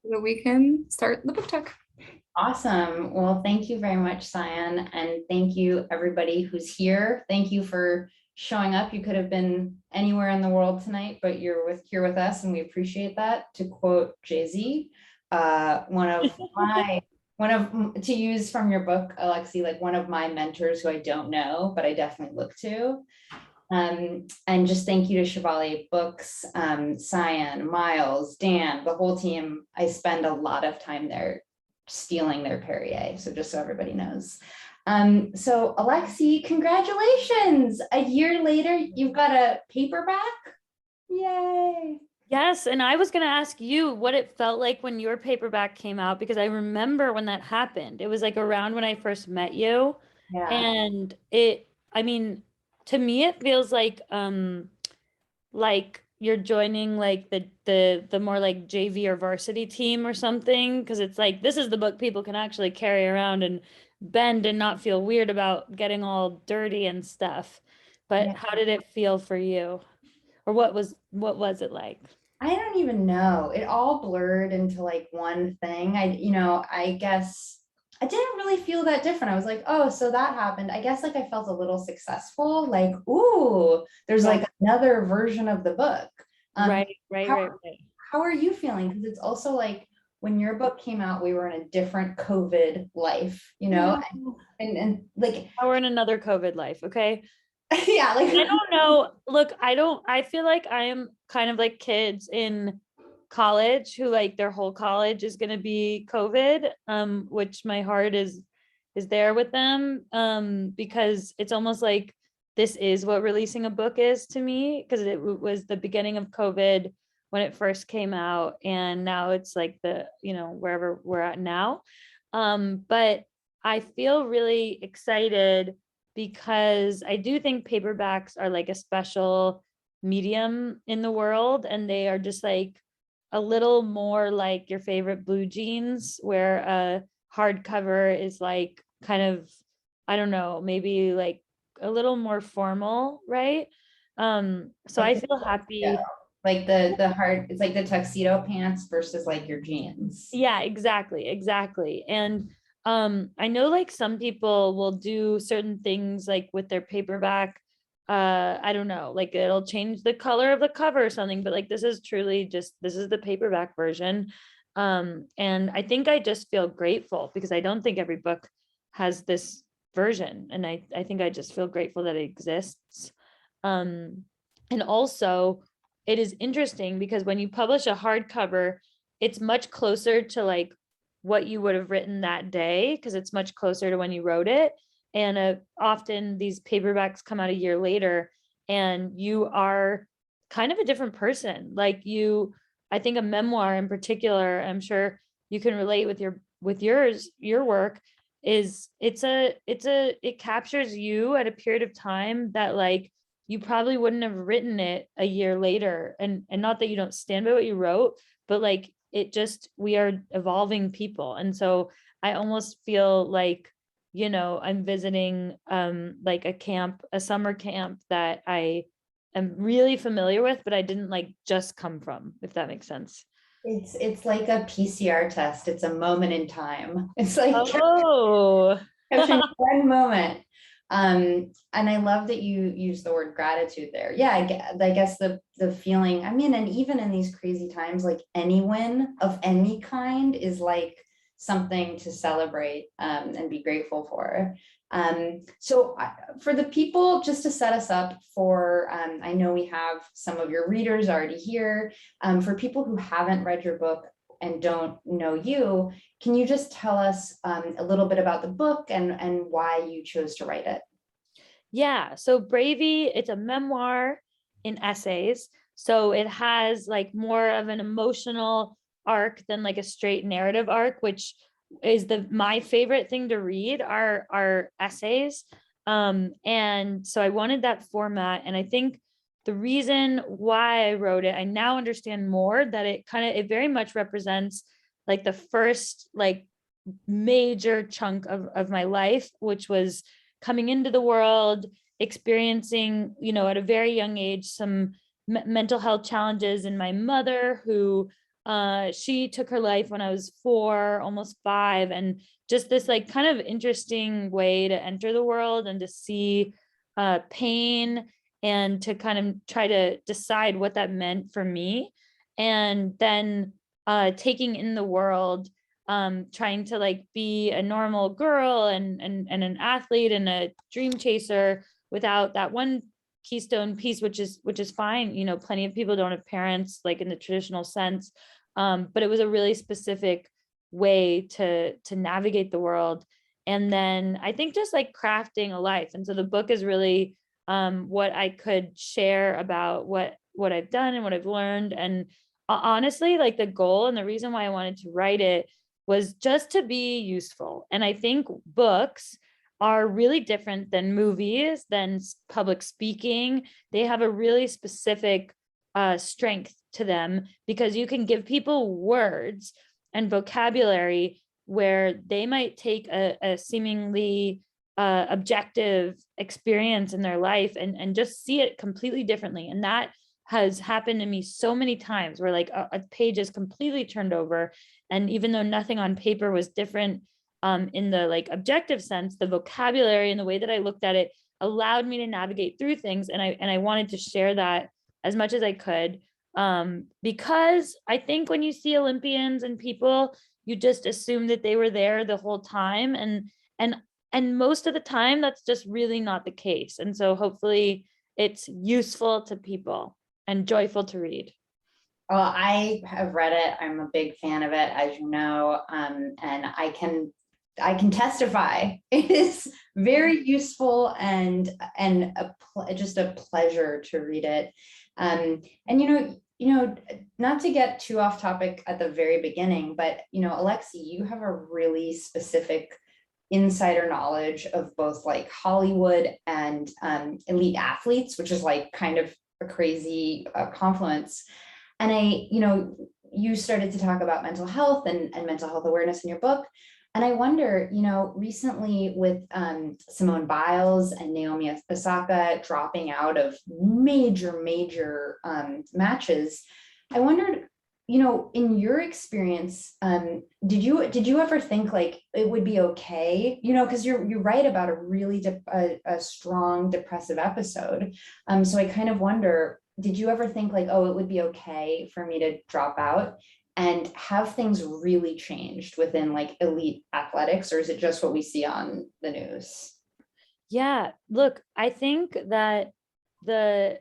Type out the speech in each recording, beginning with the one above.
so that we can start the book talk. Awesome. Well, thank you very much, Cyan. And thank you, everybody who's here. Thank you for showing up. You could have been anywhere in the world tonight, but you're here with us, and we appreciate that. To quote Jay-Z, to use from your book, Alexi, like one of my mentors who I don't know, but I definitely look to. And just thank you to Chevalier Books, Cyan, Miles, Dan, the whole team. I spend a lot of time there stealing their Perrier. So just so everybody knows. So Alexi, congratulations. A year later, you've got a paperback. Yay. Yes, and I was going to ask you what it felt like when your paperback came out, because I remember when that happened. It was like around when I first met you. Yeah. And I mean, to me, it feels like you're joining like the more like JV or varsity team or something, because it's like this is the book people can actually carry around and bend and not feel weird about getting all dirty and stuff. But Yeah. how did it feel for you? Or what was it like? I don't even know. It all blurred into like one thing. I guess I didn't really feel that different. I was like, oh, so that happened. I guess like I felt a little successful, like, ooh, there's like another version of the book. Right. How are you feeling? Because it's also like when your book came out, we were in a different COVID life, and like we're in another COVID life, okay? Yeah, like I don't know. Look, I feel like I am kind of like kids in college who like their whole college is going to be COVID, which my heart is there with them, because it's almost like this is what releasing a book is to me, because it was the beginning of COVID when it first came out, and now it's like wherever we're at now. But I feel really excited because I do think paperbacks are like a special medium in the world, and they are just like a little more like your favorite blue jeans, where a hardcover is like kind of, I don't know, maybe like a little more formal, right? So I feel happy. Like the hard, it's like the tuxedo pants versus like your jeans. Yeah, exactly. And I know like some people will do certain things like with their paperback. I don't know, like it'll change the color of the cover or something, but like this is truly just, this is the paperback version. And I think I just feel grateful because I don't think every book has this version. And I think I just feel grateful that it exists. And also it is interesting because when you publish a hardcover, it's much closer to like what you would have written that day, because it's much closer to when you wrote it. And often these paperbacks come out a year later and you are kind of a different person. Like I think a memoir in particular, I'm sure you can relate with your work, is it captures you at a period of time that like you probably wouldn't have written it a year later. And not that you don't stand by what you wrote, but like we are evolving people. And so I almost feel like, I'm visiting like a summer camp that I am really familiar with, but I didn't like just come from, if that makes sense. It's like a PCR test. It's a moment in time. It's like capturing one moment. And I love that you use the word gratitude there. Yeah, I guess the feeling, I mean, and even in these crazy times, like any win of any kind is like something to celebrate and be grateful for. So for the people, just to set us up for, I know we have some of your readers already here. For people who haven't read your book and don't know you, can you just tell us a little bit about the book and why you chose to write it? Yeah, so BRAVEY, it's a memoir in essays. So it has like more of an emotional arc than like a straight narrative arc, which is my favorite thing to read are essays. And so I wanted that format. And I think the reason why I wrote it, I now understand more that it very much represents like the first like major chunk of my life, which was coming into the world, experiencing, at a very young age, some mental health challenges, and my mother, who She took her life when I was 4, almost 5, and just this like kind of interesting way to enter the world and to see pain and to kind of try to decide what that meant for me. And then taking in the world, trying to like be a normal girl and an athlete and a dream chaser without that one keystone piece, which is fine. You know, plenty of people don't have parents like in the traditional sense. But it was a really specific way to navigate the world. And then I think just like crafting a life. And so the book is really what I could share about what I've done and what I've learned. And honestly, like the goal and the reason why I wanted to write it was just to be useful. And I think books are really different than movies, than public speaking. They have a really specific strength to them because you can give people words and vocabulary where they might take a seemingly objective experience in their life and just see it completely differently. And that has happened to me so many times where like a page is completely turned over. And even though nothing on paper was different in the like objective sense, the vocabulary and the way that I looked at it allowed me to navigate through things. And I wanted to share that as much as I could, because I think when you see Olympians and people, you just assume that they were there the whole time. And most of the time, that's just really not the case. And so hopefully it's useful to people and joyful to read. Well, I have read it. I'm a big fan of it, as you know, and I can testify. It is very useful and just a pleasure to read it. And you know, not to get too off topic at the very beginning, but you know, Alexi, you have a really specific insider knowledge of both like Hollywood and elite athletes, which is like kind of a crazy confluence. And you know, you started to talk about mental health and mental health awareness in your book. And I wonder, you know, recently with Simone Biles and Naomi Osaka dropping out of major matches, I wondered, you know, in your experience, did you ever think like it would be okay, you know, because you write about a really a strong depressive episode. So I kind of wonder, did you ever think like, oh, it would be okay for me to drop out? And have things really changed within like elite athletics, or is it just what we see on the news? Yeah, look, I think that the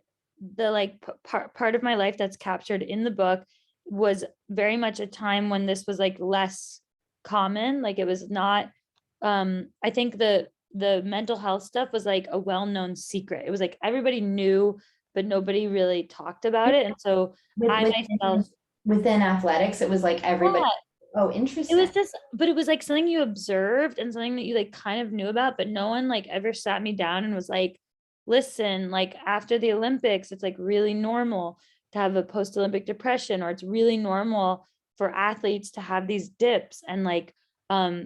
like part of my life that's captured in the book was very much a time when this was like less common. Like it was not, I think the mental health stuff was like a well-known secret. It was like everybody knew, but nobody really talked about it. And so I myself, within athletics, it was like everybody. Yeah. Oh, interesting. It was just, but it was like something you observed and something that you like kind of knew about, but no one like ever sat me down and was like, listen, like after the Olympics, it's like really normal to have a post-Olympic depression, or it's really normal for athletes to have these dips, and like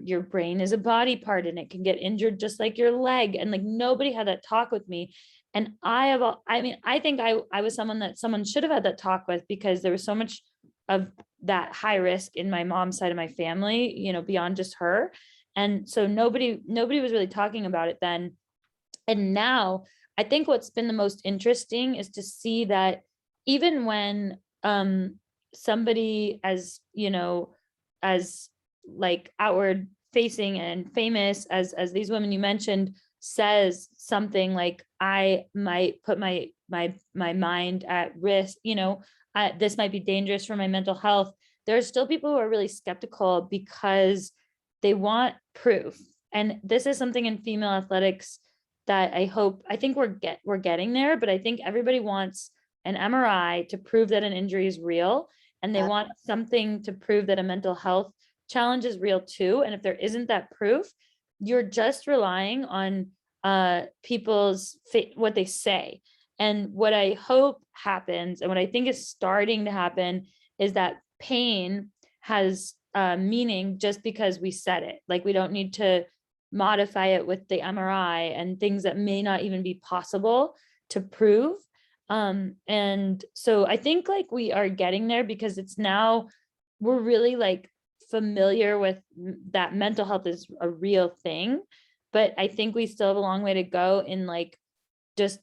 your brain is a body part and it can get injured just like your leg. And like nobody had that talk with me. And I think I was someone that someone should have had that talk with, because there was so much of that high risk in my mom's side of my family, you know, beyond just her. And so nobody was really talking about it then. And now I think what's been the most interesting is to see that even when somebody as, you know, as like outward facing and famous as these women you mentioned says something like, I might put my mind at risk, you know, this might be dangerous for my mental health, there's still people who are really skeptical because they want proof. And this is something in female athletics that I think we're getting there, but I think everybody wants an MRI to prove that an injury is real, and they want something to prove that a mental health challenge is real too. And if there isn't that proof, you're just relying on people's what they say. And what I hope happens, and what I think is starting to happen, is that pain has meaning just because we said it. Like we don't need to modify it with the MRI and things that may not even be possible to prove. And so I think like we are getting there, because it's now we're really like familiar with that mental health is a real thing, but I think we still have a long way to go in like just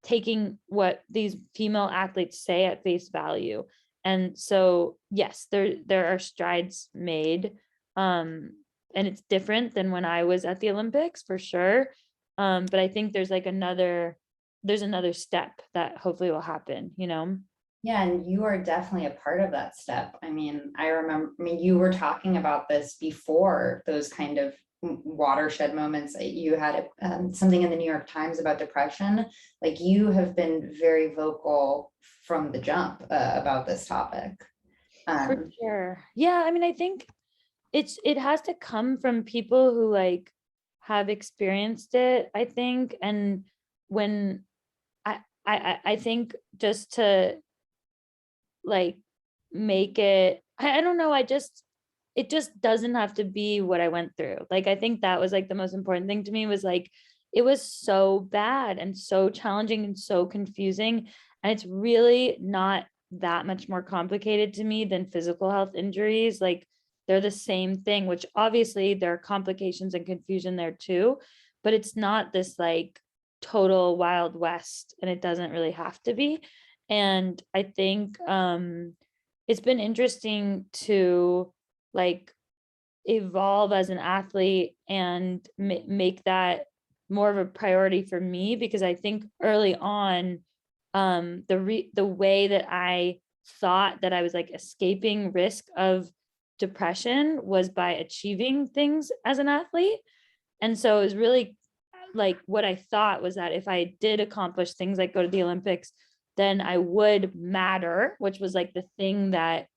taking what these female athletes say at face value. And so, yes, there are strides made. And it's different than when I was at the Olympics for sure. But I think there's like there's another step that hopefully will happen, you know? Yeah, and you are definitely a part of that step. I mean, you were talking about this before those kind of watershed moments. You had something in the New York Times about depression. Like, you have been very vocal from the jump about this topic. For sure. Yeah, I mean, I think it has to come from people who like have experienced it, I think. And when I think just to like make it, I don't know, it just doesn't have to be what I went through. Like, I think that was like the most important thing to me, was like, it was so bad and so challenging and so confusing. And it's really not that much more complicated to me than physical health injuries. Like, they're the same thing, which obviously there are complications and confusion there too, but it's not this like total Wild West, and it doesn't really have to be. And I think it's been interesting to like evolve as an athlete and make that more of a priority for me, because I think early on, the way that I thought that I was like escaping risk of depression was by achieving things as an athlete. And so it was really like, what I thought was that if I did accomplish things like go to the Olympics, then I would matter, which was like the thing that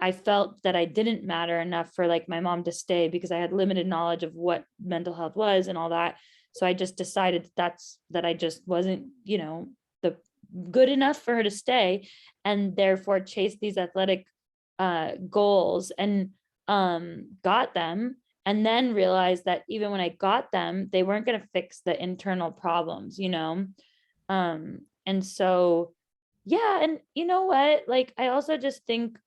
I felt that I didn't matter enough for like my mom to stay, because I had limited knowledge of what mental health was and all that. So I just decided that I just wasn't, you know, the good enough for her to stay, and therefore chased these athletic goals and got them, and then realized that even when I got them, they weren't going to fix the internal problems, you know? And so, yeah. And you know what? Like, I also just think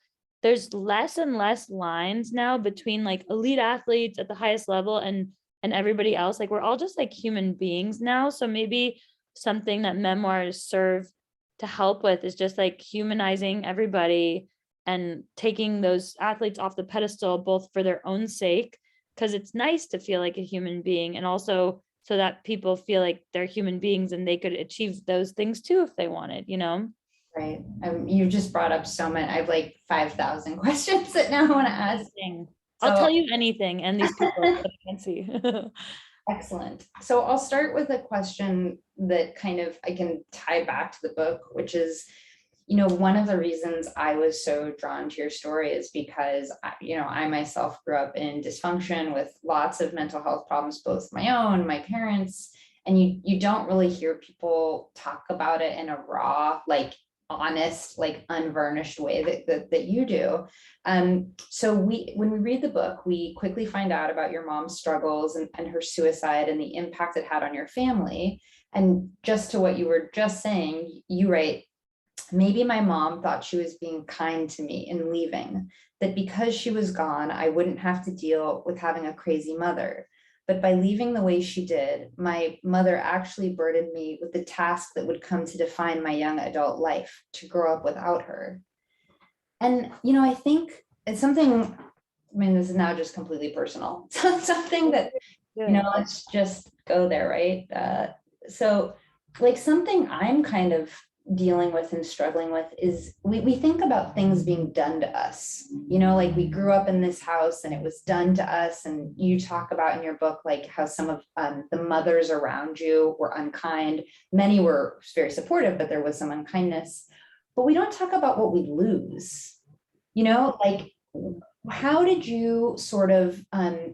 there's less and less lines now between like elite athletes at the highest level and everybody else. Like, we're all just like human beings now. So maybe something that memoirs serve to help with is just like humanizing everybody and taking those athletes off the pedestal, both for their own sake, because it's nice to feel like a human being, and also so that people feel like they're human beings and they could achieve those things too if they wanted, you know? Right. You just brought up so many. I have like 5,000 questions that now I want to ask. I'll So- tell you anything, and these people can see. Excellent. So I'll start with a question that kind of I can tie back to the book, which is, you know, one of the reasons I was so drawn to your story is because, you know, I myself grew up in dysfunction with lots of mental health problems, both my own, my parents, and you don't really hear people talk about it in a raw, like honest, like unvarnished way that you do. So when we read the book, we quickly find out about your mom's struggles and her suicide and the impact it had on your family. And just to what you were just saying, you write, maybe my mom thought she was being kind to me in leaving, that because she was gone, I wouldn't have to deal with having a crazy mother. But by leaving the way she did, my mother actually burdened me with the task that would come to define my young adult life, to grow up without her. And, you know, I think it's something, I mean, this is now just completely personal. Something that, you know, let's just go there, right? So like something I'm kind of dealing with and struggling with is we think about things being done to us, you know, like we grew up in this house and it was done to us. And you talk about in your book, like how some of the mothers around you were unkind. Many were very supportive, but there was some unkindness. But we don't talk about what we lose, you know, like how did you sort of,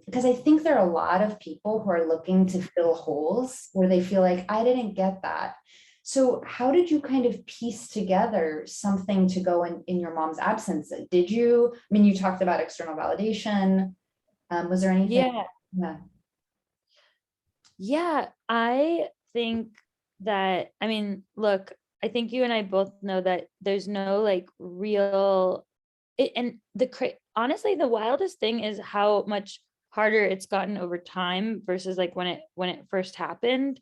because I think there are a lot of people who are looking to fill holes where they feel like, I didn't get that. So how did you kind of piece together something to go in your mom's absence? Did you, I mean, you talked about external validation. Was there anything? Yeah, I think that, I mean, look, I think you and I both know that there's no like real honestly, the wildest thing is how much harder it's gotten over time versus like when it first happened.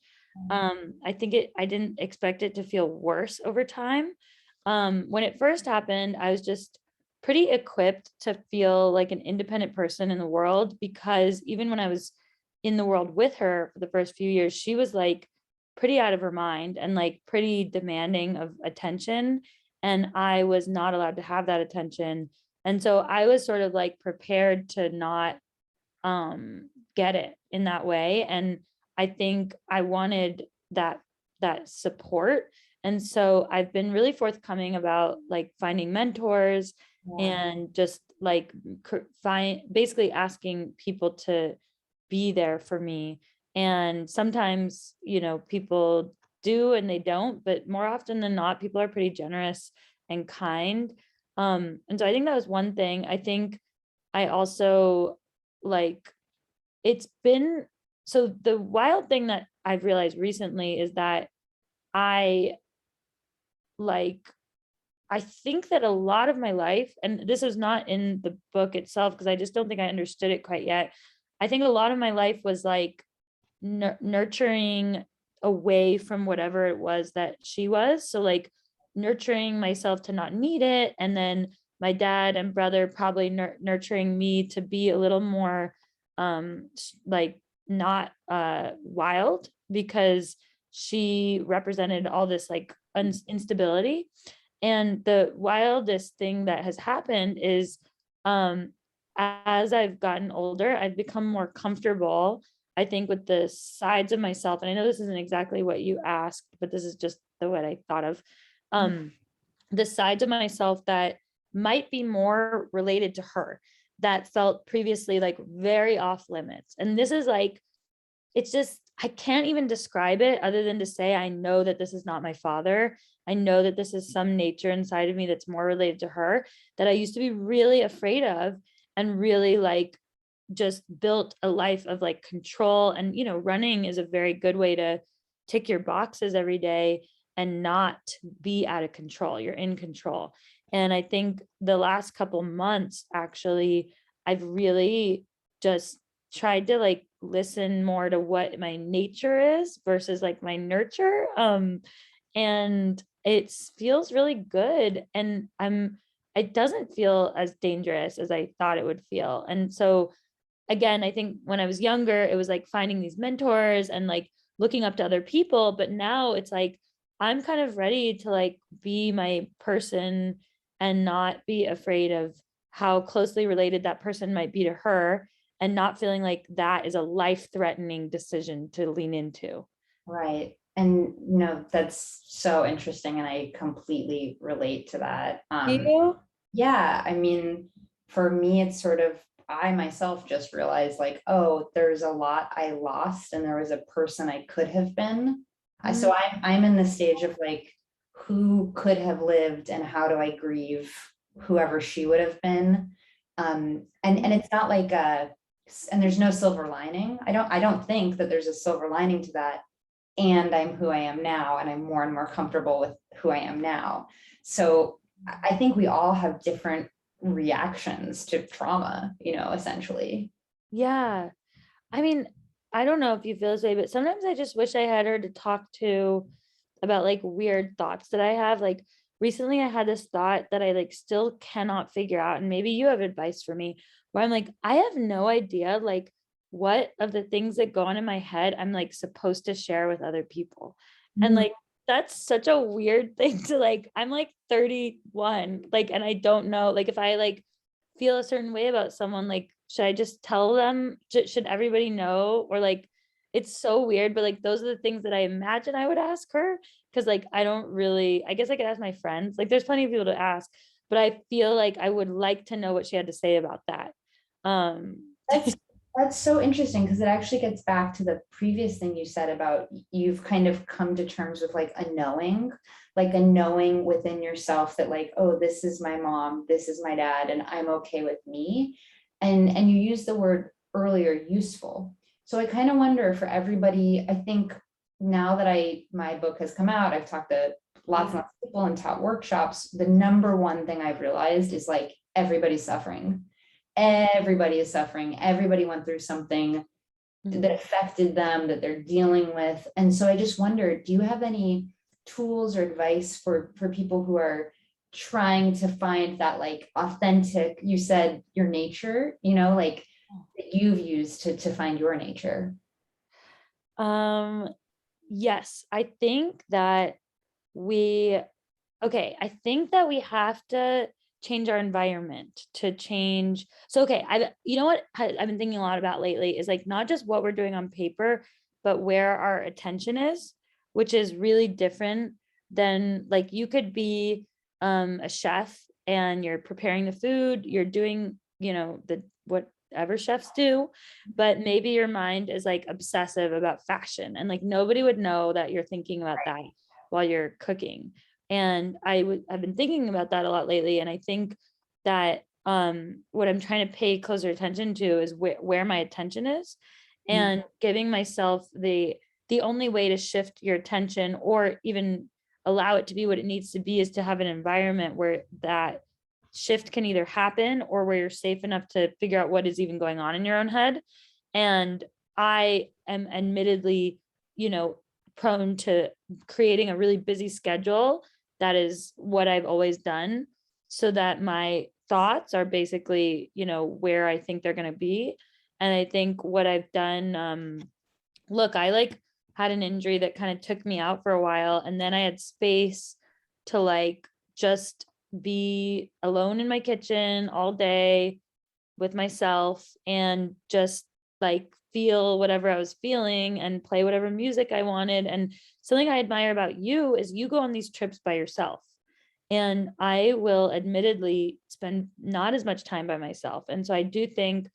I think I didn't expect it to feel worse over time. When it first happened, I was just pretty equipped to feel like an independent person in the world, because even when I was in the world with her for the first few years, she was like pretty out of her mind and like pretty demanding of attention. And I was not allowed to have that attention. And so I was sort of like prepared to not get it in that way. And I think I wanted that support. And so I've been really forthcoming about like finding mentors and just like basically asking people to be there for me. And sometimes, people do and they don't, but more often than not, people are pretty generous and kind. And so I think that was one thing. I think I also like, it's been, so the wild thing that I've realized recently is that I like, I think that a lot of my life, and this is not in the book itself, because I just don't think I understood it quite yet. I think a lot of my life was like nurturing away from whatever it was that she was. So like nurturing myself to not need it. And then my dad and brother probably nurturing me to be a little more like not wild, because she represented all this like instability. And the wildest thing that has happened is as I've gotten older, I've become more comfortable, I think, with the sides of myself. And I know this isn't exactly what you asked, but this is just the what I thought of. The sides of myself that might be more related to her, that felt previously like very off limits. And this is like, it's just, I can't even describe it other than to say, I know that this is not my father. I know that this is some nature inside of me that's more related to her, that I used to be really afraid of, and really like just built a life of like control. And, running is a very good way to tick your boxes every day and not be out of control. You're in control. And I think the last couple months, actually, I've really just tried to like listen more to what my nature is versus like my nurture. And it feels really good. And it doesn't feel as dangerous as I thought it would feel. And so again, I think when I was younger, it was like finding these mentors and like looking up to other people. But now it's like, I'm kind of ready to like be my person and not be afraid of how closely related that person might be to her, and not feeling like that is a life-threatening decision to lean into. Right. And that's so interesting. And I completely relate to that. You? Yeah, I mean, for me, it's sort of, I myself just realized like, oh, there's a lot I lost and there was a person I could have been. So I'm in the stage of like, who could have lived and how do I grieve whoever she would have been? And it's not like and there's no silver lining. I don't think that there's a silver lining to that. And I'm who I am now, and I'm more and more comfortable with who I am now. So I think we all have different reactions to trauma, essentially. Yeah. I mean, I don't know if you feel this way, but sometimes I just wish I had her to talk to about like weird thoughts that I have. Like recently I had this thought that I like still cannot figure out. And maybe you have advice for me, where I'm like, I have no idea like what of the things that go on in my head I'm like supposed to share with other people. And like, that's such a weird thing to like, I'm like 31, like, and I don't know, like if I like feel a certain way about someone, like, should I just tell them? Should everybody know? Or like, it's so weird, but like, those are the things that I imagine I would ask her. Cause like, I don't really, I guess I could ask my friends, like there's plenty of people to ask, but I feel like I would like to know what she had to say about that. That's so interesting, because it actually gets back to the previous thing you said about you've kind of come to terms with like a knowing within yourself that like, oh, this is my mom, this is my dad, and I'm okay with me. And you used the word earlier, useful. So I kind of wonder for everybody, I think now that my book has come out, I've talked to lots and lots of people and taught workshops. The number one thing I've realized is like, everybody's suffering. Everybody is suffering. Everybody went through something that affected them, that they're dealing with. And so I just wonder, do you have any tools or advice for people who are trying to find that like authentic, you said your nature, you know, like that you've used to find your nature? Yes, I think that I think that we have to change our environment to change. So, okay, you know what I've been thinking a lot about lately is like not just what we're doing on paper, but where our attention is, which is really different than like you could be a chef and you're preparing the food, you're doing, you know, whatever chefs do, but maybe your mind is like obsessive about fashion and like nobody would know that you're thinking about that while you're cooking. And I've been thinking about that a lot lately. And I think that what I'm trying to pay closer attention to is where my attention is, and giving myself the only way to shift your attention or even allow it to be what it needs to be is to have an environment where that shift can either happen or where you're safe enough to figure out what is even going on in your own head. And I am admittedly, you know, prone to creating a really busy schedule. That is what I've always done, so that my thoughts are basically, you know, where I think they're going to be. And I think what I've done, look, I like had an injury that kind of took me out for a while, and then I had space to like just be alone in my kitchen all day with myself and just like feel whatever I was feeling and play whatever music I wanted. And something I admire about you is you go on these trips by yourself. And I will admittedly spend not as much time by myself. And so I do think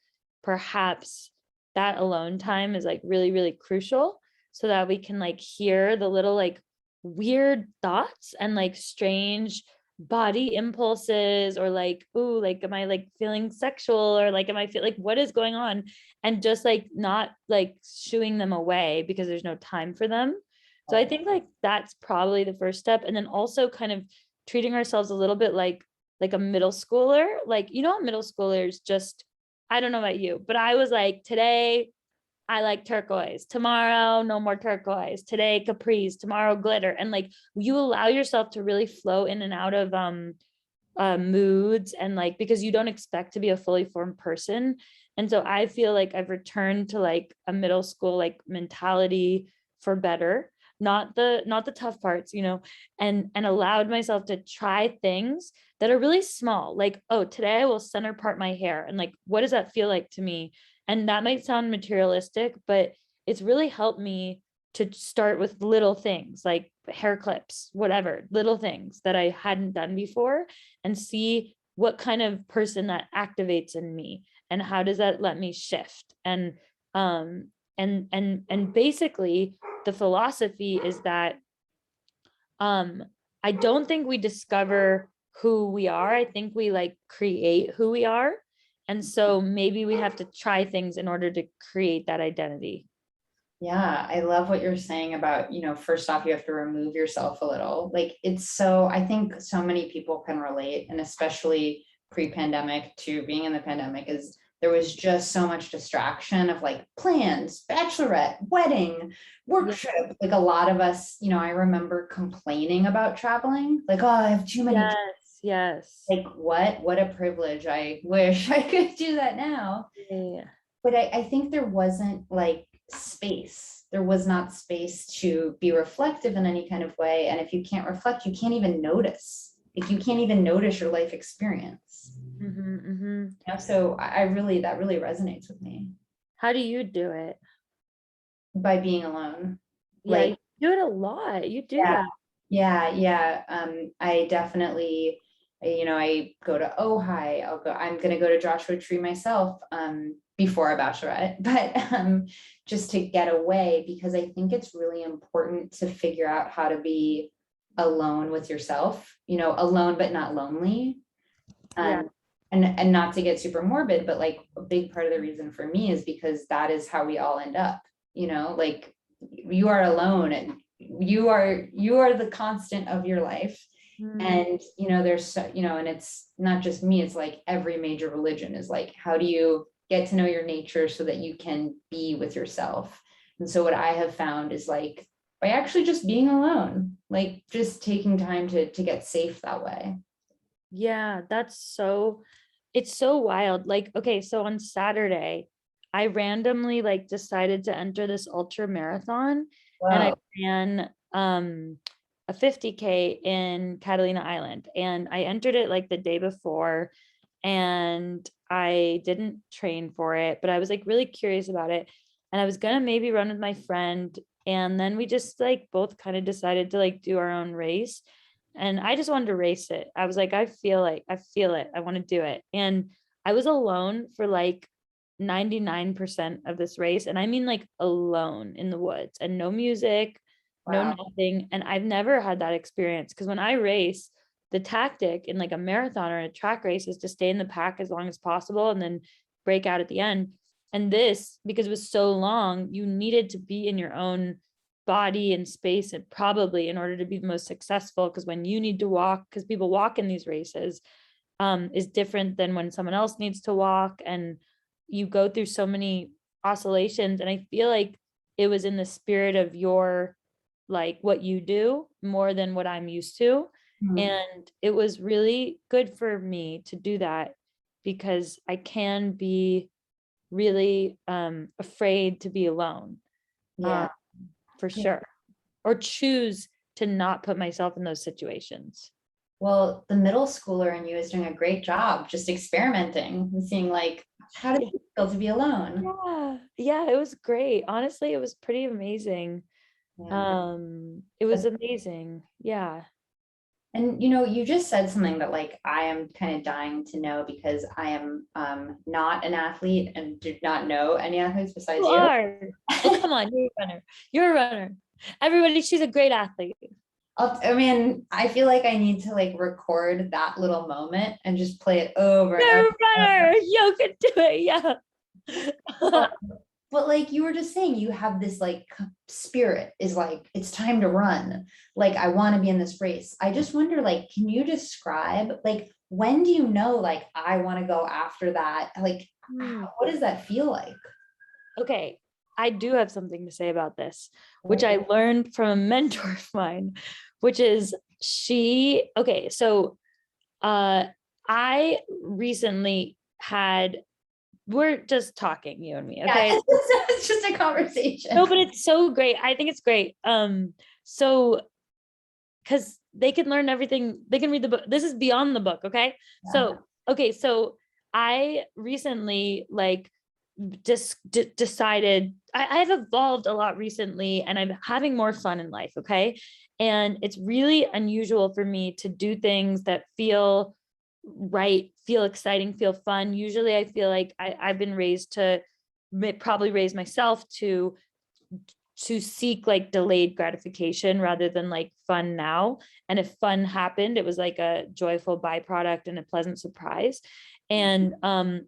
perhaps that alone time is like really, really crucial so that we can like hear the little like weird thoughts and like strange body impulses, or like, ooh, like, am I like feeling sexual, or like, am I feel like what is going on? And just like not like shooing them away because there's no time for them. So I think like that's probably the first step. And then also kind of treating ourselves a little bit like a middle schooler. Like, you know, middle schoolers just, I don't know about you, but I was like, today I like turquoise, tomorrow no more turquoise, today capris, tomorrow glitter. And like you allow yourself to really flow in and out of moods, and like because you don't expect to be a fully formed person. And so I feel like I've returned to like a middle school like mentality for better, not the tough parts, you know, and allowed myself to try things that are really small, like, oh, today I will center part my hair, and like what does that feel like to me? And that might sound materialistic, but it's really helped me to start with little things like hair clips, whatever, little things that I hadn't done before, and see what kind of person that activates in me and how does that let me shift. And basically the philosophy is that I don't think we discover who we are. I think we like create who we are. And so maybe we have to try things in order to create that identity. Yeah, I love what you're saying about, you know, first off, you have to remove yourself a little. Like it's so, I think so many people can relate, and especially pre-pandemic to being in the pandemic, is there was just so much distraction of like plans, bachelorette, wedding, work trip. Like a lot of us, you know, I remember complaining about traveling, like, oh, I have too many. Yes. Like what a privilege. I wish I could do that now. Yeah. But I think there wasn't like space. There was not space to be reflective in any kind of way. And if you can't reflect, you can't even notice. Like you can't even notice your life experience. You know, so that really resonates with me. How do you do it? By being alone. Yeah, Like, you do it a lot. You do that. Yeah. I definitely, you know, I go to Ojai. I'm going to go to Joshua Tree myself before a bachelorette, but just to get away, because I think it's really important to figure out how to be alone with yourself, you know, alone, but not lonely. And not to get super morbid, but like a big part of the reason for me is because that is how we all end up, you know, like you are alone and you are the constant of your life. And, there's, and it's not just me, it's like every major religion is like, how do you get to know your nature so that you can be with yourself? And so what I have found is like, by actually just being alone, like just taking time to get safe that way. Yeah, it's so wild. Like, okay, so on Saturday, I randomly like decided to enter this ultra marathon, and I Wow. ran a 50K in Catalina Island, and I entered it like the day before, and I didn't train for it, but I was like really curious about it, and I was gonna maybe run with my friend, and then we just like both kind of decided to like do our own race, and I just wanted to race it. I was like, I feel it. I want to do it. And I was alone for like 99% of this race. And I mean like alone in the woods and no music, no Wow. nothing. And I've never had that experience because when I race, the tactic in like a marathon or a track race is to stay in the pack as long as possible and then break out at the end. And this, because it was so long, you needed to be in your own body and space, and probably in order to be the most successful, because when you need to walk, because people walk in these races, is different than when someone else needs to walk, and you go through so many oscillations. And I feel like it was in the spirit of your, like what you do more than what I'm used to. Mhm. And it was really good for me to do that because I can be really afraid to be alone. Yeah. For sure. Or choose to not put myself in those situations. Well, the middle schooler in you is doing a great job just experimenting and seeing like, how does Yeah. it feel to be alone? Yeah, it was great. Honestly, it was pretty amazing. Yeah. It was amazing. Yeah. And you just said something that like I am kind of dying to know because I am not an athlete and do not know any athletes besides You you. are. Oh, come on, you're a runner. You're a runner. Everybody, she's a great athlete. I mean, I feel like I need to like record that little moment and just play it over and You're over. a runner. You can do it. Yeah. But, but like you were just saying, you have this like spirit is like, it's time to run. Like, I want to be in this race. I just wonder, like, can you describe, like, when do you know, like, I want to go after that? Like, what does that feel like? Okay, I do have something to say about this, which I learned from a mentor of mine, which is okay, so I recently we're just talking, you and me, okay? Yeah, it's just a conversation. No, but it's so great. I think it's great. So because they can learn everything, they can read the book. This is beyond the book, okay? Yeah. So, okay, so I recently like just decided I've evolved a lot recently and I'm having more fun in life, okay? And it's really unusual for me to do things that feel right, feel exciting, feel fun. Usually I feel like I've been raised to probably raise myself to seek like delayed gratification rather than like fun now. And if fun happened, it was like a joyful byproduct and a pleasant surprise. And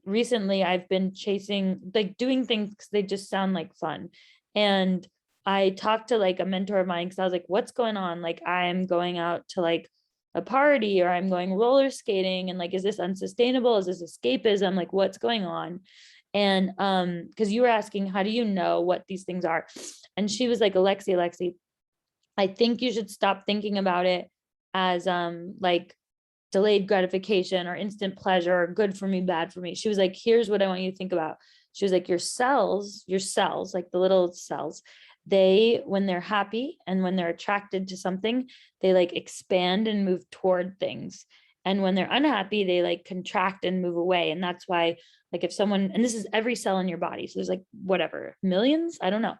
recently I've been chasing, like doing things because they just sound like fun. And I talked to like a mentor of mine because I was like, what's going on? Like, I'm going out to like a party or I'm going roller skating, and like, is this unsustainable? Is this escapism? Like, what's going on? And because you were asking, how do you know what these things are? And she was like, Alexi, I think you should stop thinking about it as like delayed gratification or instant pleasure or good for me, bad for me. She was like, here's what I want you to think about. She was like, your cells, like the little cells, they, when they're happy and when they're attracted to something, they like expand and move toward things. And when they're unhappy, they like contract and move away. And that's why, like, if someone, and this is every cell in your body, so there's like whatever, millions, I don't know.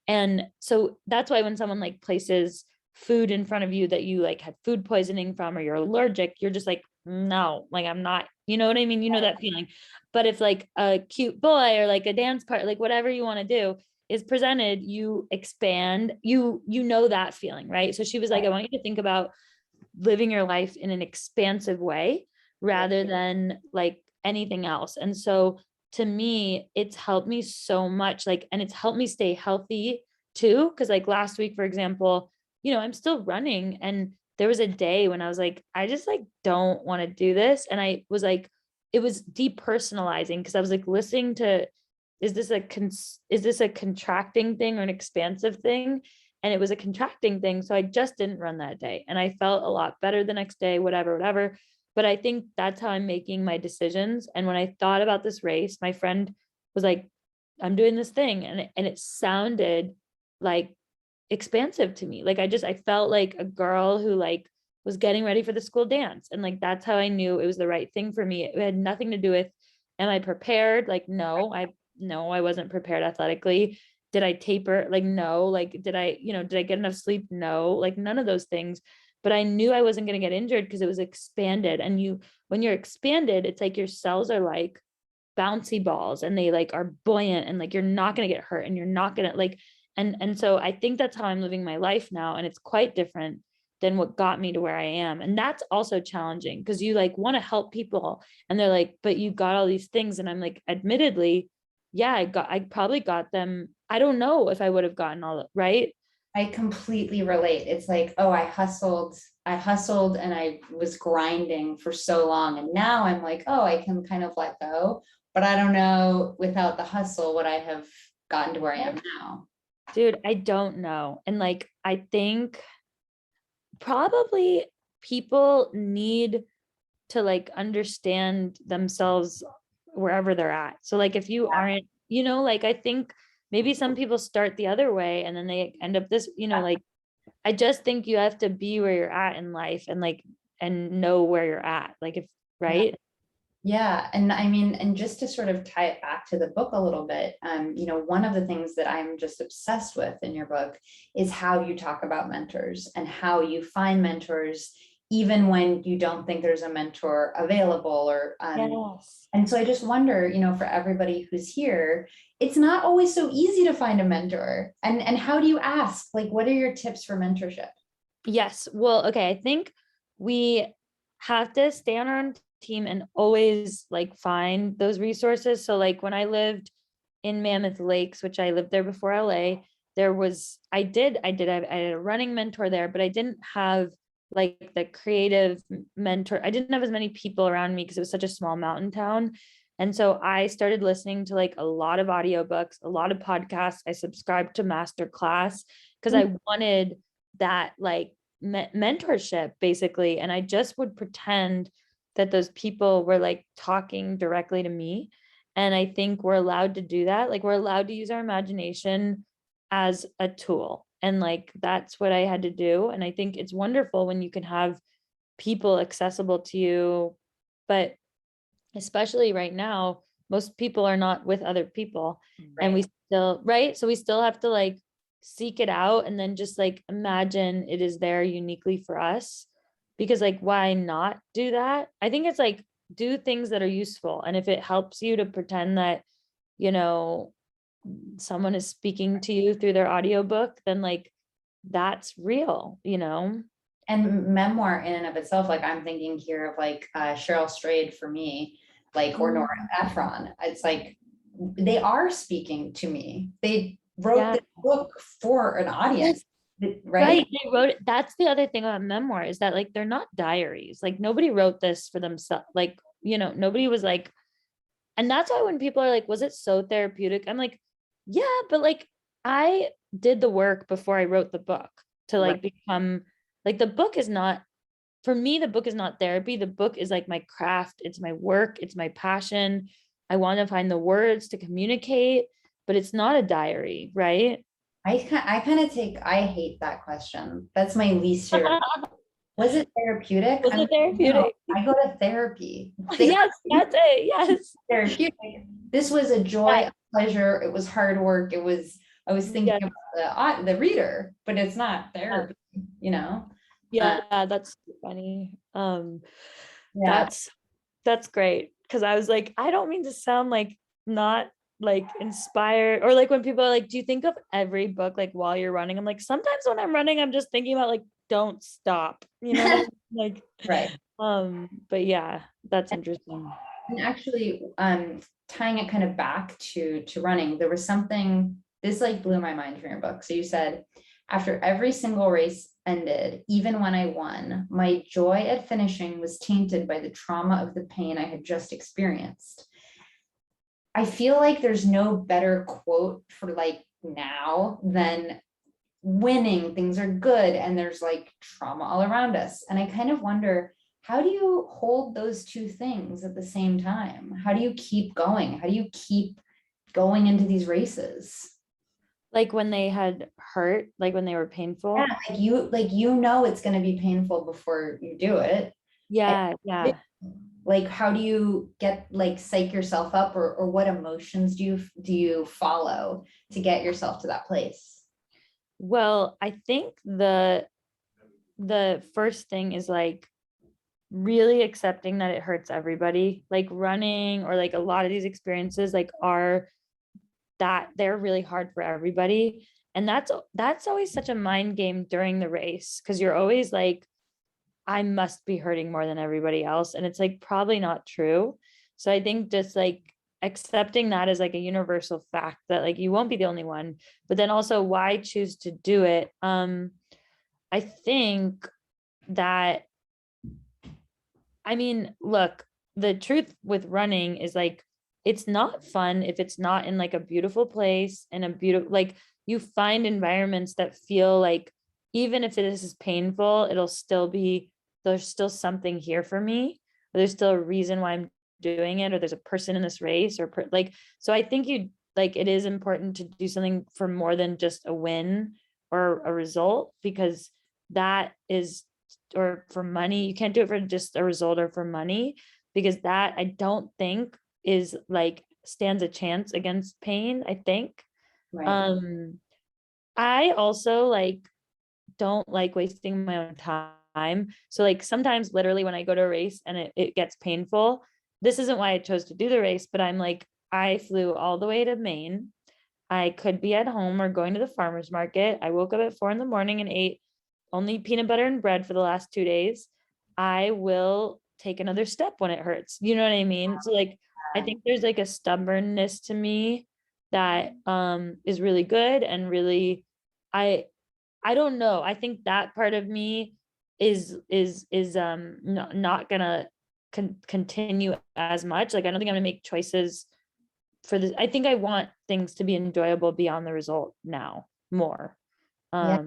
And so that's why when someone like places food in front of you that you like had food poisoning from or you're allergic, you're just like, no, like I'm not, you know what I mean? You know that feeling. But if like a cute boy or like a dance part, like whatever you want to do is presented, you expand, you know that feeling, right? So she was like, I want you to think about living your life in an expansive way rather than like anything else. And so to me, it's helped me so much, like, and it's helped me stay healthy too. Cause like last week, for example, I'm still running and there was a day when I was like, I just like don't want to do this. And I was like, it was depersonalizing because I was like listening to, is this a contracting thing or an expansive thing? And it was a contracting thing. So I just didn't run that day. And I felt a lot better the next day, whatever. But I think that's how I'm making my decisions. And when I thought about this race, my friend was like, I'm doing this thing. And it sounded like expansive to me. Like I felt like a girl who like was getting ready for the school dance. And like that's how I knew it was the right thing for me. It had nothing to do with, am I prepared? Like, no, I wasn't prepared athletically. Did I taper? Like, no. Like, did I get enough sleep? No, like none of those things. But I knew I wasn't going to get injured because it was expanded. And when you're expanded, it's like your cells are like bouncy balls and they like are buoyant and like you're not going to get hurt and you're not going to like, and so I think that's how I'm living my life now. And it's quite different than what got me to where I am. And that's also challenging because you like want to help people and they're like, but you got all these things. And I'm like, admittedly, yeah, I probably got them. I don't know if I would have gotten all right. I completely relate. It's like, oh, I hustled and I was grinding for so long. And now I'm like, oh, I can kind of let go. But I don't know without the hustle, would I have gotten to where I am now? Dude, I don't know. And like, I think probably people need to like understand themselves wherever they're at. So like if you aren't, like I think maybe some people start the other way and then they end up this, like I just think you have to be where you're at in life and like and know where you're at. Like if right. Yeah. And I mean, and just to sort of tie it back to the book a little bit, one of the things that I'm just obsessed with in your book is how you talk about mentors and how you find mentors even when you don't think there's a mentor available or Yes. and so I just wonder, for everybody who's here, it's not always so easy to find a mentor. And how do you ask? Like, what are your tips for mentorship? Yes. Well, okay. I think we have to stay on our own team and always like find those resources. So like when I lived in Mammoth Lakes, which I lived there before LA, I had a running mentor there, but I didn't have like the creative mentor. I didn't have as many people around me because it was such a small mountain town. And so I started listening to like a lot of audiobooks, a lot of podcasts. I subscribed to Masterclass because I wanted that like mentorship basically. And I just would pretend that those people were like talking directly to me. And I think we're allowed to do that. Like we're allowed to use our imagination as a tool. And like, that's what I had to do. And I think it's wonderful when you can have people accessible to you, but especially right now, most people are not with other people and we still, right. So we still have to like seek it out and then just like imagine it is there uniquely for us because like, why not do that? I think it's like, do things that are useful. And if it helps you to pretend that, someone is speaking to you through their audiobook, then like, that's real, And memoir in and of itself, like I'm thinking here of like Cheryl Strayed for me, like, or Nora Ephron. It's like, they are speaking to me. They wrote this book for an audience. Right. They wrote it. That's the other thing about memoir is that like they're not diaries. Like nobody wrote this for themselves. Like, nobody was like, and that's why when people are like, was it so therapeutic? I'm like, yeah, but like I did the work before I wrote the book to like become like the book is not, for me, the book is not therapy. The book is like my craft. It's my work. It's my passion. I want to find the words to communicate, but it's not a diary, right? I hate that question. That's my least favorite. Was it therapeutic? Was it therapeutic? No, I go to therapy. Yes, that's it. Yes. Therapeutic. This was a joy, a pleasure. It was hard work. I was thinking about the reader, but it's not therapy, Yeah, that's funny. That's great. Cause I was like, I don't mean to sound like not like inspired or like when people are like, do you think of every book like while you're running? I'm like, sometimes when I'm running, I'm just thinking about like, don't stop, like, right. But yeah, that's interesting. And actually, tying it kind of back to running, there was something, this like blew my mind from your book. So you said, After every single race ended, even when I won, my joy at finishing was tainted by the trauma of the pain I had just experienced. I feel like there's no better quote for like now than winning, things are good, and there's like trauma all around us. And I kind of wonder, how do you hold those two things at the same time? How do you keep going? How do you keep going into these races? Like when they had hurt, like when they were painful. Yeah, like you know it's going to be painful before you do it. Yeah, yeah. Like how do you get like psych yourself up, or what emotions do you follow to get yourself to that place? Well, I think the first thing is like really accepting that it hurts everybody. Like running or like a lot of these experiences like are that they're really hard for everybody. And that's always such a mind game during the race, because you're always like, I must be hurting more than everybody else. And it's like probably not true. So I think just like accepting that as like a universal fact that like you won't be the only one, but then also why choose to do it. I think that, I mean, look, the truth with running is like, it's not fun if it's not in like a beautiful place and a beautiful, like you find environments that feel like, even if it is painful, it'll still be, there's still something here for me. Or there's still a reason why I'm doing it, or there's a person in this race, or like, so I think you like, it is important to do something for more than just a win or a result, because that is, or for money, you can't do it for just a result or for money, because that I don't think is like stands a chance against pain, I think. Right. I also like don't like wasting my own time. So like sometimes literally when I go to a race and it gets painful, this isn't why I chose to do the race, but I'm like, I flew all the way to Maine. I could be at home or going to the farmer's market. I woke up at 4 a.m. and ate only peanut butter and bread for the last 2 days. I will take another step when it hurts. You know what I mean? So like, I think there's like a stubbornness to me that is really good and really, I I don't know. I think that part of me is not gonna continue as much. Like I don't think I'm gonna make choices for this. I think I want things to be enjoyable beyond the result now more. Yeah.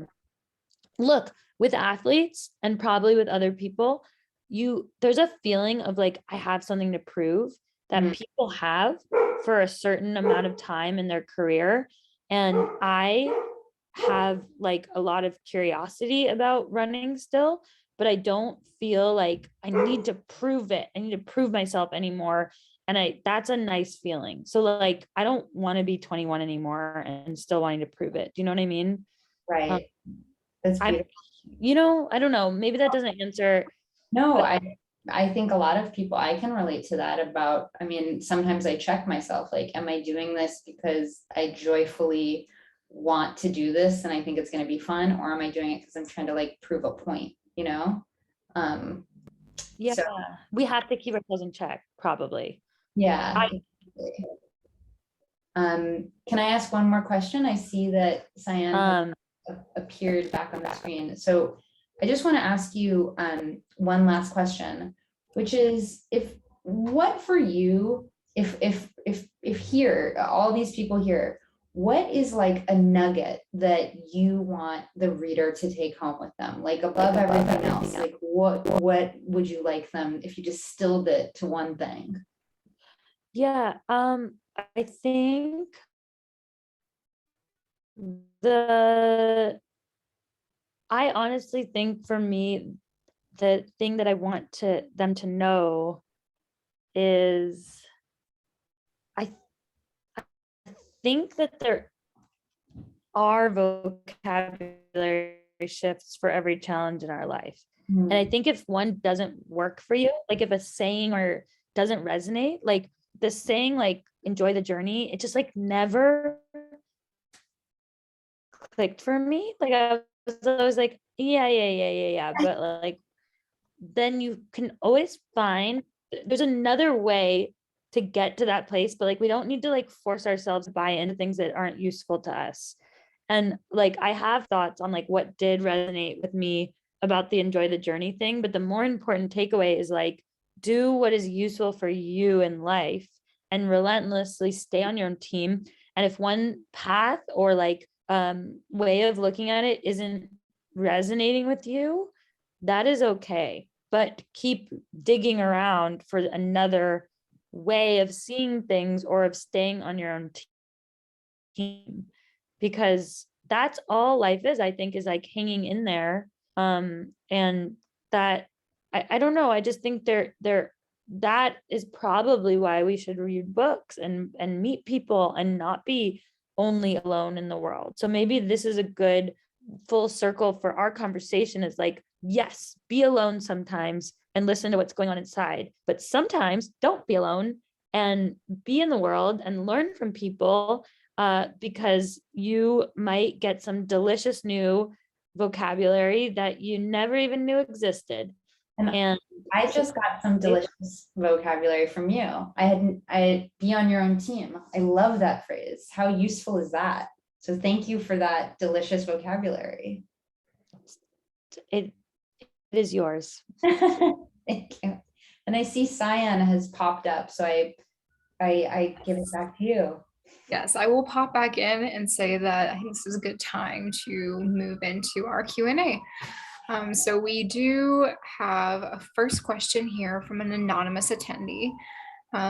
Look, with athletes and probably with other people, there's a feeling of like I have something to prove that people have for a certain amount of time in their career. And I have like a lot of curiosity about running still, but I don't feel like I need to prove it. I need to prove myself anymore. And that's a nice feeling. So like, I don't want to be 21 anymore and still wanting to prove it. Do you know what I mean? Right. That's beautiful. I don't know, maybe that doesn't answer. No, I think a lot of people, I can relate to that about, I mean, sometimes I check myself, like, am I doing this because I joyfully want to do this and I think it's going to be fun, or am I doing it because I'm trying to like prove a point, you know? Yeah, So, we have to keep ourselves in check, probably. yeah. Can I ask one more question? I see that Cyan appeared back on the screen. So I just want to ask you one last question, which is what for you, if here, all these people here, what is like a nugget that you want the reader to take home with them? Like above everything else, like what would you like them if you distilled it to one thing? Yeah, I think I honestly think for me, the thing that I want them to know is I think that there are vocabulary shifts for every challenge in our life. And I think if one doesn't work for you, like if a saying or doesn't resonate, like the saying, like enjoy the journey, it just like never clicked for me. Like I was always like, yeah. But like, then you can always find there's another way to get to that place, but like we don't need to like force ourselves to buy into things that aren't useful to us. And like, I have thoughts on like what did resonate with me about the enjoy the journey thing, but the more important takeaway is like, do what is useful for you in life and relentlessly stay on your own team. And if one path or like way of looking at it isn't resonating with you, that is okay. But keep digging around for another way of seeing things or of staying on your own team, because that's all life is, I think, is like hanging in there. And that I don't know, I just think that is probably why we should read books and meet people and not be only alone in the world. So maybe this is a good full circle for our conversation, is like, yes, be alone sometimes and listen to what's going on inside, but sometimes don't be alone and be in the world and learn from people, because you might get some delicious new vocabulary that you never even knew existed. And I just got some delicious vocabulary from you. I be on your own team. I love that phrase. How useful is that? So thank you for that delicious vocabulary. it is yours. Thank you. And I see Cyan has popped up, so I give it back to you. Yes, I will pop back in and say that I think this is a good time to move into our Q&A. So we do have a first question here from an anonymous attendee.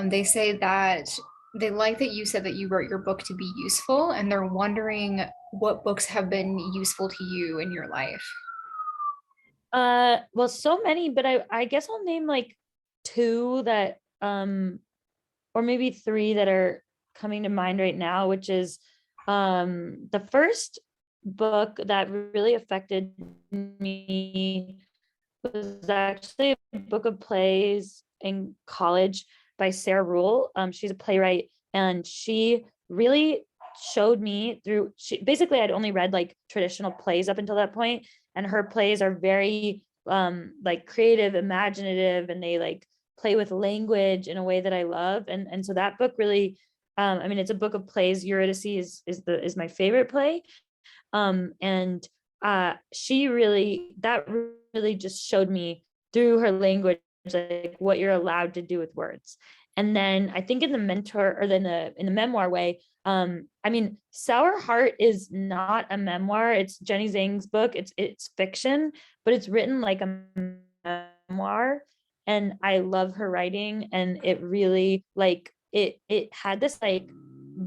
They say that they like that you said that you wrote your book to be useful, and they're wondering what books have been useful to you in your life. Well, so many, but I guess I'll name like two that or maybe three that are coming to mind right now, which is the first book that really affected me was actually a book of plays in college by Sarah Rule. She's a playwright, and she really showed me through, basically I'd only read like traditional plays up until that point, and her plays are very like creative, imaginative, and they like play with language in a way that I love. And so that book really, I mean, it's a book of plays. Eurydice is my favorite play. And she really, that really just showed me through her language, like what you're allowed to do with words. And then I think in the mentor, or then in the memoir way, I mean, Sour Heart is not a memoir. It's Jenny Zhang's book. It's fiction, but it's written like a memoir. And I love her writing, and it really like it had this like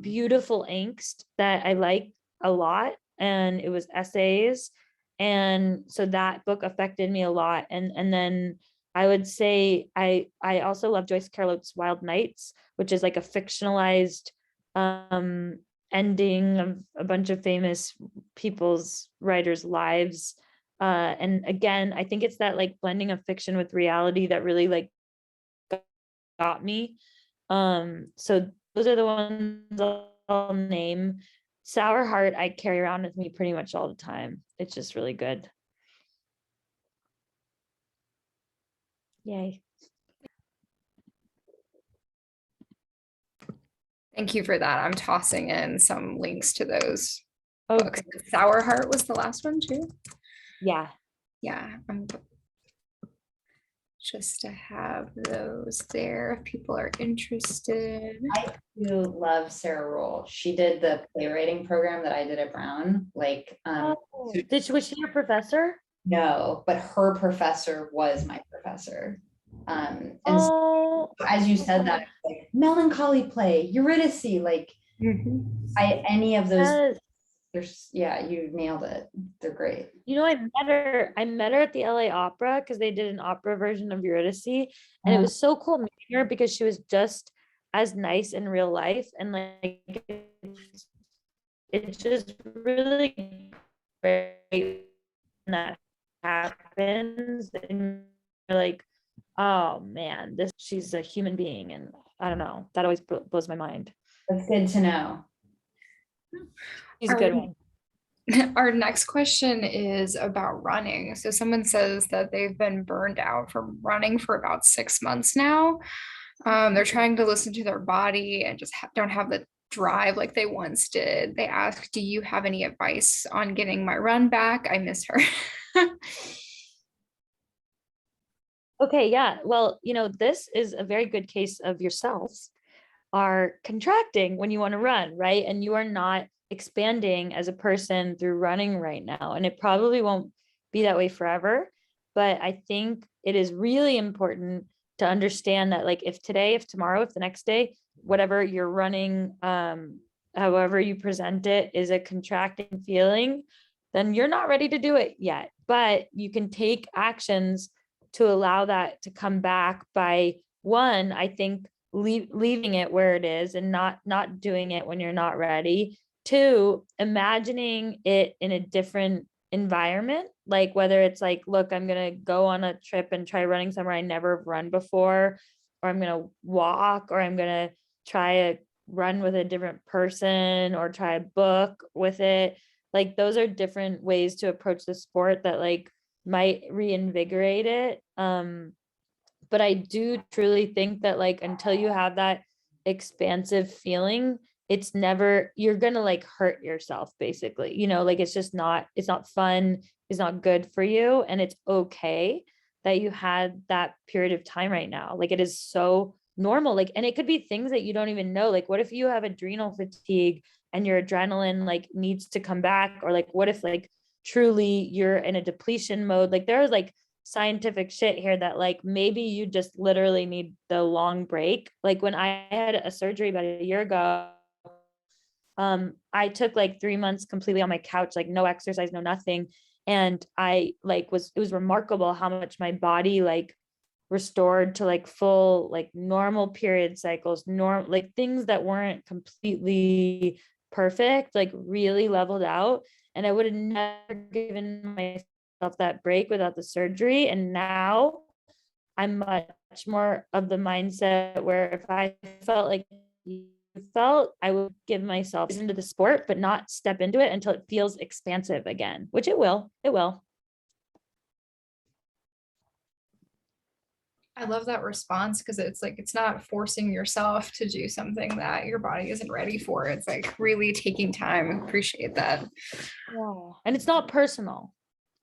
beautiful angst that I like a lot, and it was essays. And so that book affected me a lot. And then I would say I also love Joyce Carol's Wild Nights, which is like a fictionalized ending of a bunch of famous people's writers' lives. And again, I think it's that like blending of fiction with reality that really like got me. So those are the ones I'll name. Sour Heart I carry around with me pretty much all the time. It's just really good. Yay. Thank you for that. I'm tossing in some links to those books. Okay. Sour Heart was the last one too. Yeah. Yeah, just to have those there if people are interested. I do love Sarah Rule. She did the playwriting program that I did at Brown. Like, Was she your professor? no, but her professor was my professor. And Oh, so, as you said that, like melancholy play, Eurydice, like any of those. yes. There's, yeah, you nailed it. They're great. You know, I met her at the LA Opera because they did an opera version of Eurydice, and it was so cool meeting her because she was just as nice in real life, and like it's just really great when that happens, and you're like, oh man, she's a human being, and I don't know, that always blows my mind. That's good to know. She's a good one. Our next question is about running. So someone says that they've been burned out from running for about 6 months now. They're trying to listen to their body and just don't have the drive like they once did. They ask, do you have any advice on getting my run back? I miss her. Okay, yeah. Well, this is a very good case of yourselves are contracting when you want to run, right? And you are not expanding as a person through running right now. And it probably won't be that way forever. But I think it is really important to understand that, like, if today, if tomorrow, if the next day, whatever you're running, however you present it is a contracting feeling, then you're not ready to do it yet. But you can take actions to allow that to come back by, one, I think, leaving it where it is and not doing it when you're not ready. Two, imagining it in a different environment, like whether it's like, look, I'm gonna go on a trip and try running somewhere I never have run before, or I'm gonna walk, or I'm gonna try a run with a different person, or try a book with it. Like, those are different ways to approach the sport that like might reinvigorate it. But I do truly think that, like, until you have that expansive feeling, it's never, you're gonna like hurt yourself basically, like it's not fun, it's not good for you. And it's okay that you had that period of time right now. Like, it is so normal. Like, and it could be things that you don't even know. Like, what if you have adrenal fatigue and your adrenaline like needs to come back? Or like, what if like truly you're in a depletion mode? Like, there's like scientific shit here that like maybe you just literally need the long break. Like, when I had a surgery about a year ago, I took like 3 months completely on my couch, like no exercise, no nothing. And I like it was remarkable how much my body like restored to like full, like normal period cycles, like things that weren't completely perfect, like really leveled out. And I would have never given myself that break without the surgery. And now I'm much more of the mindset where if I felt like you felt, I would give myself into the sport, but not step into it until it feels expansive again, which it will. It will. I love that response because it's like it's not forcing yourself to do something that your body isn't ready for. It's like really taking time. Appreciate that. Yeah. And it's not personal.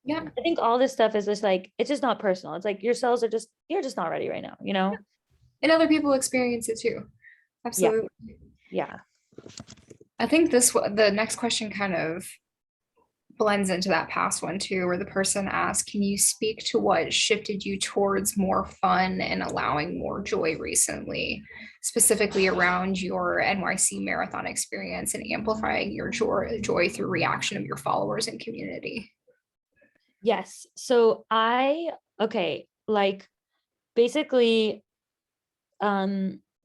Yeah. I think all this stuff is just like, it's just not personal. It's like your cells are just, you're just not ready right now, And other people experience it too. Absolutely. Yeah. I think the next question kind of blends into that past one too, where the person asked, can you speak to what shifted you towards more fun and allowing more joy recently, specifically around your NYC marathon experience and amplifying your joy through reaction of your followers and community? Yes. So okay, like basically,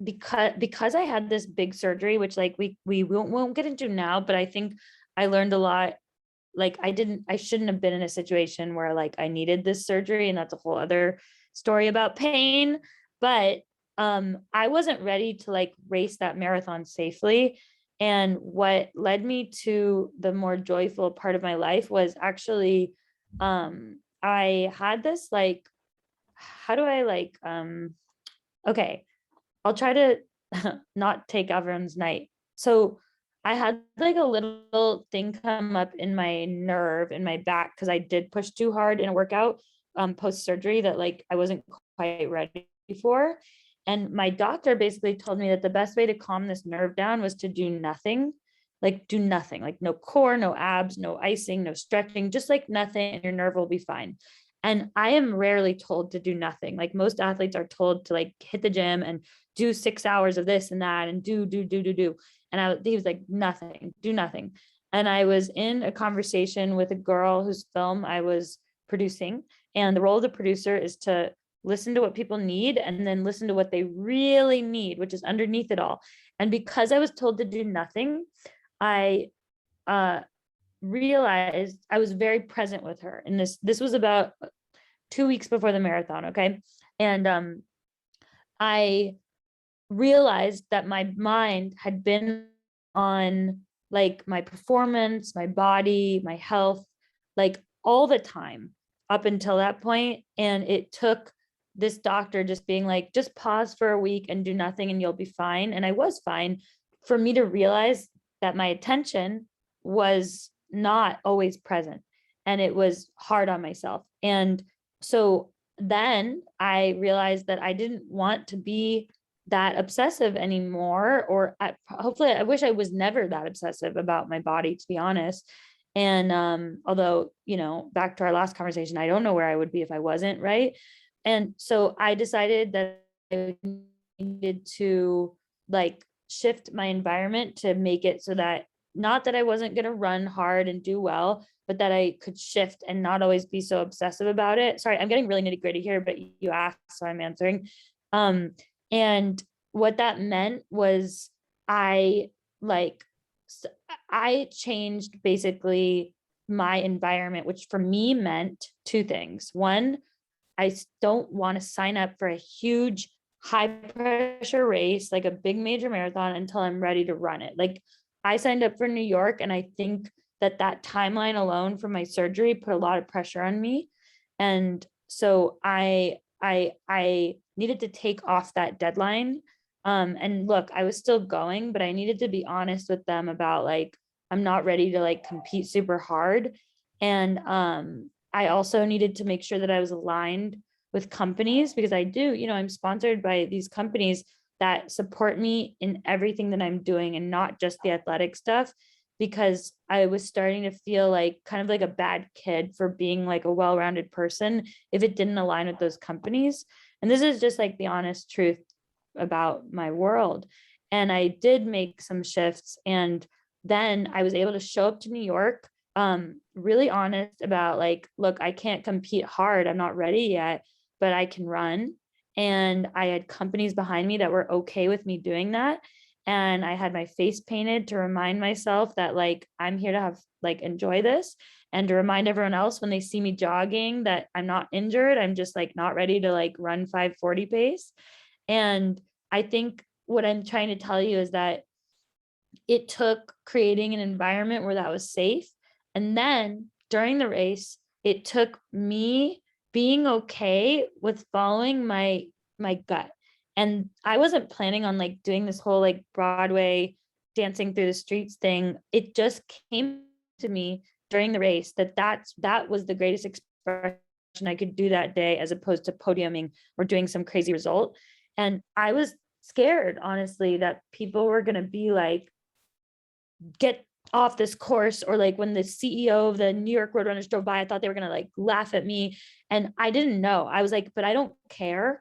because I had this big surgery, which like we won't get into now, but I think I learned a lot. Like, I shouldn't have been in a situation where like I needed this surgery, and that's a whole other story about pain. But I wasn't ready to like race that marathon safely. And what led me to the more joyful part of my life was actually, I had this like, how do I like, okay, I'll try to not take everyone's night. So I had like a little thing come up in my nerve in my back because I did push too hard in a workout post surgery that like I wasn't quite ready for. And my doctor basically told me that the best way to calm this nerve down was to do nothing. Like, do nothing, like no core, no abs, no icing, no stretching, just like nothing, and your nerve will be fine. And I am rarely told to do nothing. Like, most athletes are told to like hit the gym and do 6 hours of this and that and do. And he was like, nothing, do nothing. And I was in a conversation with a girl whose film I was producing. And the role of the producer is to listen to what people need and then listen to what they really need, which is underneath it all. And because I was told to do nothing, I realized I was very present with her. And this was about 2 weeks before the marathon. Okay. And I realized that my mind had been on like my performance, my body, my health, like all the time up until that point. And it took this doctor just being like, just pause for a week and do nothing and you'll be fine. And I was fine for me to realize that my attention was not always present and it was hard on myself. And so then I realized that I didn't want to be that obsessive anymore, or hopefully I wish I was never that obsessive about my body, to be honest. And although, you know, back to our last conversation, I don't know where I would be if I wasn't, right? And so I decided that I needed to like shift my environment to make it so that, not that I wasn't going to run hard and do well, but that I could shift and not always be so obsessive about it. Sorry, I'm getting really nitty gritty here, but you asked, so I'm answering. And what that meant was I like, I changed basically my environment, which for me meant two things. One, I don't want to sign up for a huge high pressure race, like a big major marathon, until I'm ready to run it. Like I signed up for New York, and I think that timeline alone from my surgery put a lot of pressure on me. And so I needed to take off that deadline. And look, I was still going, but I needed to be honest with them about like, I'm not ready to like compete super hard. And I also needed to make sure that I was aligned with companies, because I do, you know, I'm sponsored by these companies that support me in everything that I'm doing and not just the athletic stuff, because I was starting to feel like kind of like a bad kid for being like a well-rounded person if it didn't align with those companies. And this is just like the honest truth about my world. And I did make some shifts, and then I was able to show up to New York, really honest about like, look, I can't compete hard, I'm not ready yet, but I can run. And I had companies behind me that were okay with me doing that. And I had my face painted to remind myself that like, I'm here to have like, enjoy this, and to remind everyone else when they see me jogging that I'm not injured. I'm just like not ready to like run 5:40 pace. And I think what I'm trying to tell you is that it took creating an environment where that was safe. And then during the race, it took me being okay with following my gut. And I wasn't planning on like doing this whole like Broadway dancing through the streets thing. It just came to me during the race that that was the greatest expression I could do that day, as opposed to podiuming or doing some crazy result. And I was scared, honestly, that people were going to be like, get off this course, or like when the CEO of the New York Roadrunners drove by, I thought they were going to like laugh at me. And I didn't know. I was like, but I don't care,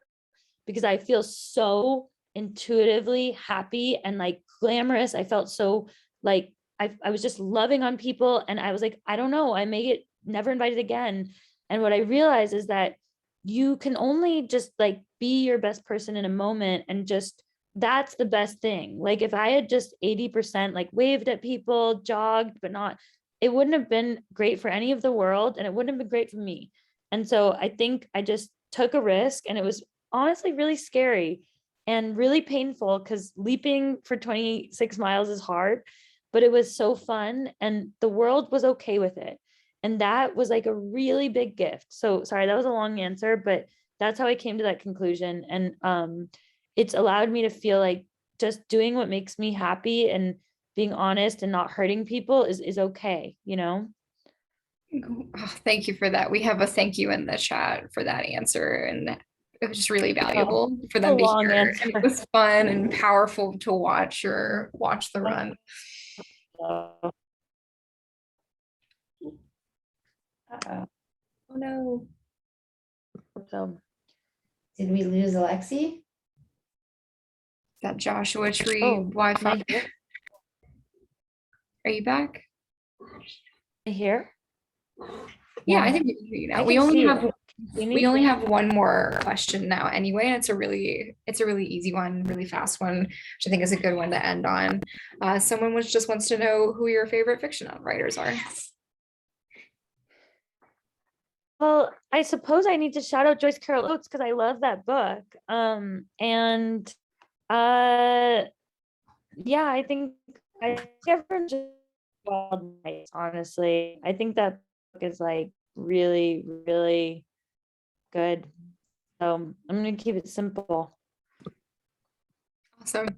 because I feel so intuitively happy and like glamorous. I felt so like I was just loving on people. And I was like, I don't know, I may get never invited again. And what I realized is that you can only just like be your best person in a moment, and just that's the best thing. Like if I had just 80% like waved at people, jogged, but not, it wouldn't have been great for any of the world, and it wouldn't have been great for me. And so I think I just took a risk, and it was honestly really scary and really painful, because leaping for 26 miles is hard, but it was so fun, and the world was okay with it. And that was like a really big gift. So sorry, that was a long answer, but that's how I came to that conclusion. And it's allowed me to feel like just doing what makes me happy and being honest and not hurting people is okay, you know? Oh, thank you for that. We have a thank you in the chat for that answer, and it was just really valuable for A them to long hear. And it answer. was fun and powerful to watch the run. Uh, Uh-oh. Oh no. So Did we lose Alexi? That Joshua Tree Oh, Wi-Fi. am I here? Are you back? Here? Yeah, Yeah. I think we can hear you now. I We can only see have it. See we me? only have one more question now anyway, and it's a really easy one, really fast one, which I think is a good one to end on. Someone just wants to know who your favorite fictional writers are. Well, I suppose I need to shout out Joyce Carol Oates because I love that book. And yeah, I think everyone just Wild Nights, honestly. I think that book is like really, really good. So I'm gonna keep it simple. Awesome.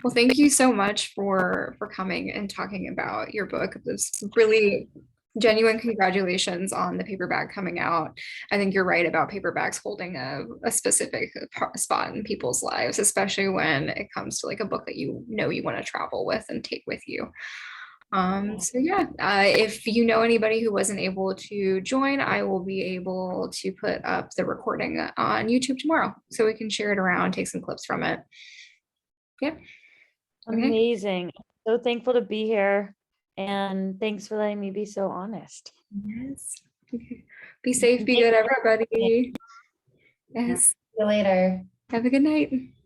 Well, thank you so much for coming and talking about your book. This really genuine congratulations on the paperback coming out. I think you're right about paperbacks holding a specific spot in people's lives, especially when it comes to like a book that you know you want to travel with and take with you. So yeah, if you know anybody who wasn't able to join, I will be able to put up the recording on YouTube tomorrow so we can share it around, take some clips from it. Yeah. Okay. Amazing. So thankful to be here. And thanks for letting me be so honest. Yes. Okay. Be safe, be good, everybody. Yes. See you later. Have a good night.